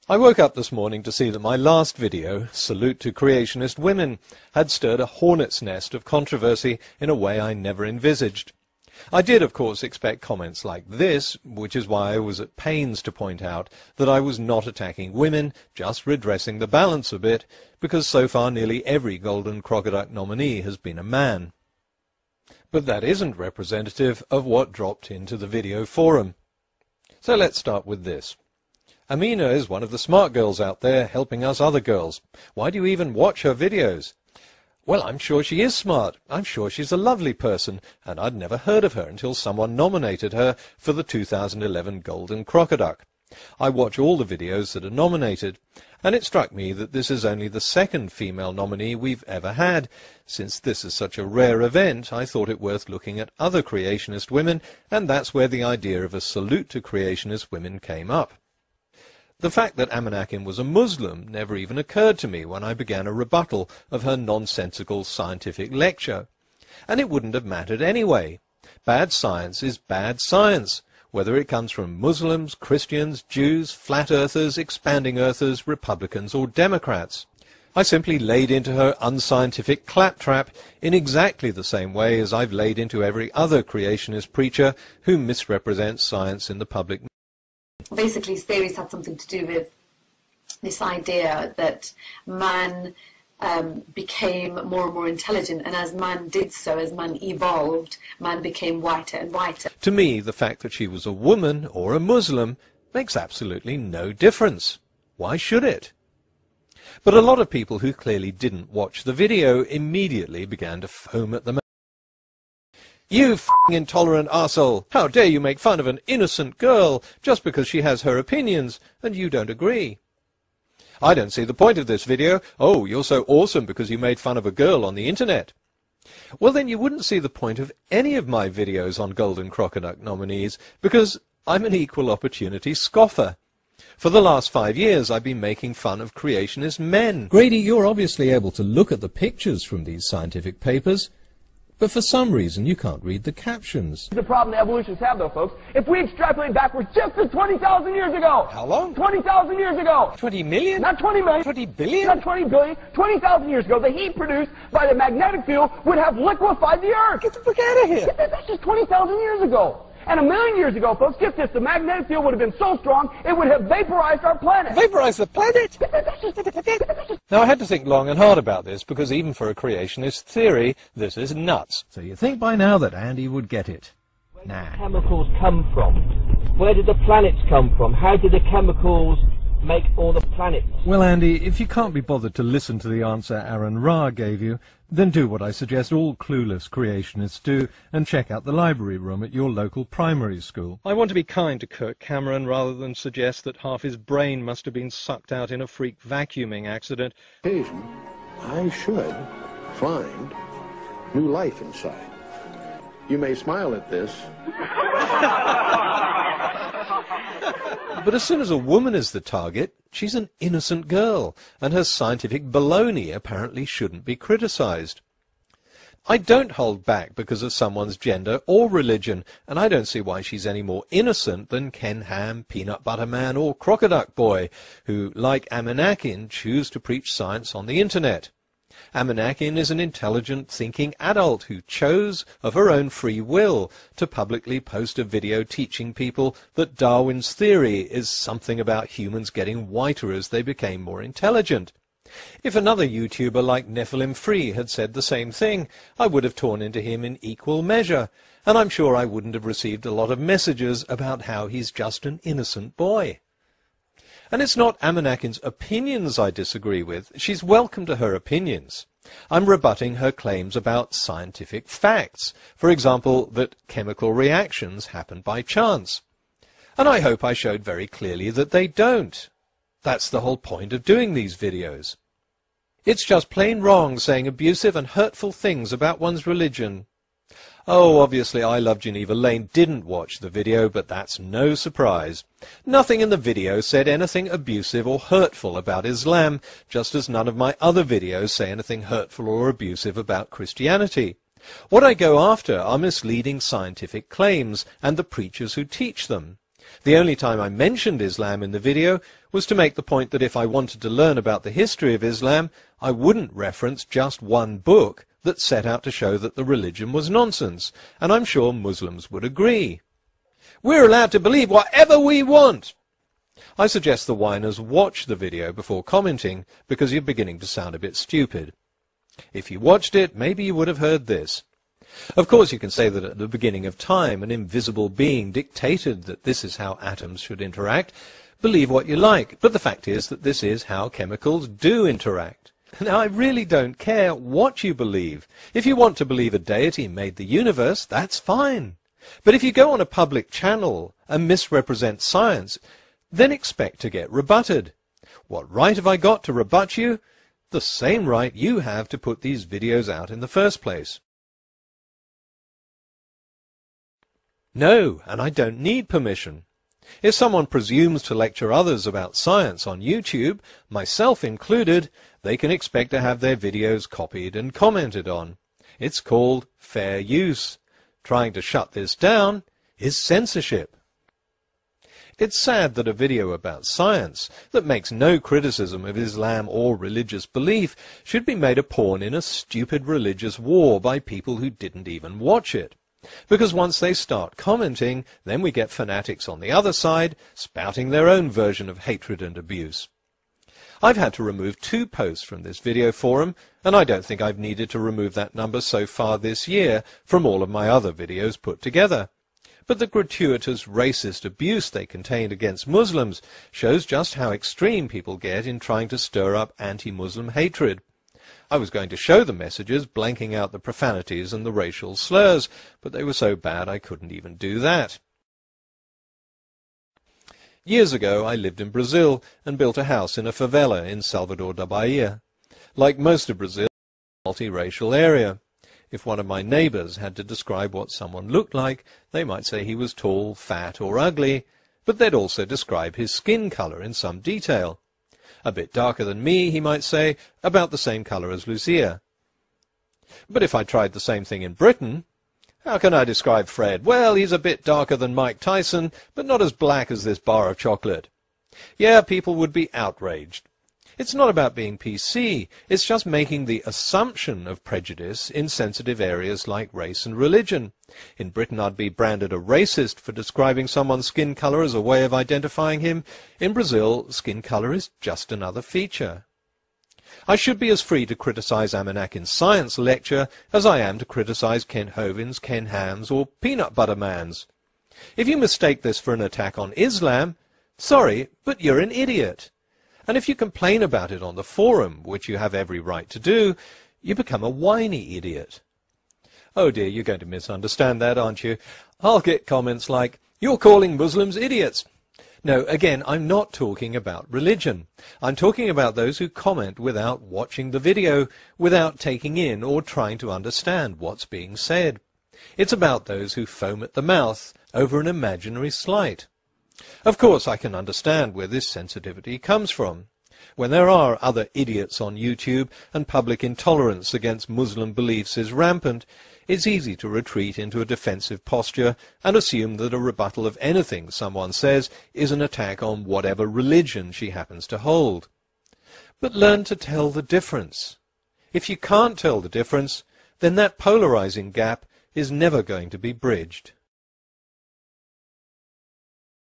I woke up this morning to see that my last video, Salute to Creationist Women, had stirred a hornet's nest of controversy in a way I never envisaged. I did, of course, expect comments like this, which is why I was at pains to point out that I was not attacking women, just redressing the balance a bit, because so far nearly every Golden Crocoduck nominee has been a man. But that isn't representative of what dropped into the video forum. So let's start with this. Amina is one of the smart girls out there helping us other girls. Why do you even watch her videos? Well, I'm sure she is smart. I'm sure she's a lovely person, and I'd never heard of her until someone nominated her for the 2011 Golden Crocoduck. I watch all the videos that are nominated, and it struck me that this is only the second female nominee we've ever had. Since this is such a rare event, I thought it worth looking at other creationist women, and that's where the idea of a salute to creationist women came up. The fact that Amanakin was a Muslim never even occurred to me when I began a rebuttal of her nonsensical scientific lecture. And it wouldn't have mattered anyway. Bad science is bad science, whether it comes from Muslims, Christians, Jews, flat earthers, expanding earthers, Republicans or Democrats. I simply laid into her unscientific claptrap in exactly the same way as I've laid into every other creationist preacher who misrepresents science in the public. Basically, his theories had something to do with this idea that man became more and more intelligent, and as man did so, as man evolved, man became whiter and whiter. To me, the fact that she was a woman or a Muslim makes absolutely no difference. Why should it? But a lot of people who clearly didn't watch the video immediately began to foam at the mouth. You f***ing intolerant arsehole! How dare you make fun of an innocent girl just because she has her opinions and you don't agree? I don't see the point of this video. Oh, you're so awesome because you made fun of a girl on the internet. Well, then you wouldn't see the point of any of my videos on Golden Crocoduck nominees because I'm an equal opportunity scoffer. For the last 5 years I've been making fun of creationist men. Grady, you're obviously able to look at the pictures from these scientific papers, but for some reason you can't read the captions. The problem the evolutionists have, though, folks, if we extrapolate backwards just to 20,000 years ago. How long? 20,000 years ago. 20 million? Not 20 million. 20 billion? Not 20 billion. 20,000 years ago, the heat produced by the magnetic field would have liquefied the Earth. Get the fuck out of here. That's just 20,000 years ago. And 1 million years ago, folks, get this, the magnetic field would have been so strong, it would have vaporized our planet. Vaporize the planet? Now, I had to think long and hard about this, because even for a creationist theory, this is nuts. So you think by now that Andy would get it? Nah. Where did chemicals come from? Where did the planets come from? How did the chemicals make all the planets? Well, Andy, if you can't be bothered to listen to the answer Aaron Ra gave you, then do what I suggest all clueless creationists do and check out the library room at your local primary school. I want to be kind to Kirk Cameron rather than suggest that half his brain must have been sucked out in a freak vacuuming accident. Occasion, I should find new life inside. You may smile at this. But as soon as a woman is the target, she's an innocent girl, and her scientific baloney apparently shouldn't be criticized. I don't hold back because of someone's gender or religion, and I don't see why she's any more innocent than Ken Ham, Peanut Butter Man, or Crocoduck Boy, who, like Amanakin, choose to preach science on the internet. Amanakin is an intelligent, thinking adult who chose, of her own free will, to publicly post a video teaching people that Darwin's theory is something about humans getting whiter as they became more intelligent. If another YouTuber like Nephilim Free had said the same thing, I would have torn into him in equal measure, and I'm sure I wouldn't have received a lot of messages about how he's just an innocent boy. And it's not Amanakin's opinions I disagree with. She's welcome to her opinions. I'm rebutting her claims about scientific facts. For example, that chemical reactions happen by chance. And I hope I showed very clearly that they don't. That's the whole point of doing these videos. It's just plain wrong saying abusive and hurtful things about one's religion. Oh, obviously I Love Geneva Lane didn't watch the video, but that's no surprise. Nothing in the video said anything abusive or hurtful about Islam, just as none of my other videos say anything hurtful or abusive about Christianity. What I go after are misleading scientific claims and the preachers who teach them. The only time I mentioned Islam in the video was to make the point that if I wanted to learn about the history of Islam, I wouldn't reference just one book that set out to show that the religion was nonsense, and I'm sure Muslims would agree. We're allowed to believe whatever we want. I suggest the whiners watch the video before commenting, because you're beginning to sound a bit stupid. If you watched it, maybe you would have heard this. Of course, you can say that at the beginning of time, an invisible being dictated that this is how atoms should interact. Believe what you like, but the fact is that this is how chemicals do interact. Now, I really don't care what you believe. If you want to believe a deity made the universe, that's fine. But if you go on a public channel and misrepresent science, then expect to get rebutted. What right have I got to rebut you? The same right you have to put these videos out in the first place. No, and I don't need permission. If someone presumes to lecture others about science on YouTube, myself included, they can expect to have their videos copied and commented on. It's called fair use. Trying to shut this down is censorship. It's sad that a video about science that makes no criticism of Islam or religious belief should be made a pawn in a stupid religious war by people who didn't even watch it. Because once they start commenting, then we get fanatics on the other side, spouting their own version of hatred and abuse. I've had to remove 2 posts from this video forum, and I don't think I've needed to remove that number so far this year from all of my other videos put together. But the gratuitous racist abuse they contained against Muslims shows just how extreme people get in trying to stir up anti-Muslim hatred. I was going to show the messages blanking out the profanities and the racial slurs, but they were so bad I couldn't even do that. Years ago I lived in Brazil and built a house in a favela in Salvador da Bahia. Like most of Brazil, it's a multiracial area. If one of my neighbours had to describe what someone looked like, they might say he was tall, fat or ugly, but they'd also describe his skin colour in some detail. A bit darker than me, he might say, about the same colour as Lucia. But if I tried the same thing in Britain, how can I describe Fred? Well, he's a bit darker than Mike Tyson, but not as black as this bar of chocolate. Yeah, people would be outraged. It's not about being PC, it's just making the assumption of prejudice in sensitive areas like race and religion. In Britain I'd be branded a racist for describing someone's skin colour as a way of identifying him. In Brazil, skin colour is just another feature. I should be as free to criticise Amanak's science lecture as I am to criticise Kent Hovind's, Ken Ham's or Peanut Butter Man's. If you mistake this for an attack on Islam, sorry, but you're an idiot. And if you complain about it on the forum, which you have every right to do, you become a whiny idiot. Oh dear, you're going to misunderstand that, aren't you? I'll get comments like, "You're calling Muslims idiots." No, again, I'm not talking about religion. I'm talking about those who comment without watching the video, without taking in or trying to understand what's being said. It's about those who foam at the mouth over an imaginary slight. Of course, I can understand where this sensitivity comes from. When there are other idiots on YouTube and public intolerance against Muslim beliefs is rampant, it's easy to retreat into a defensive posture and assume that a rebuttal of anything someone says is an attack on whatever religion she happens to hold. But learn to tell the difference. If you can't tell the difference, then that polarizing gap is never going to be bridged.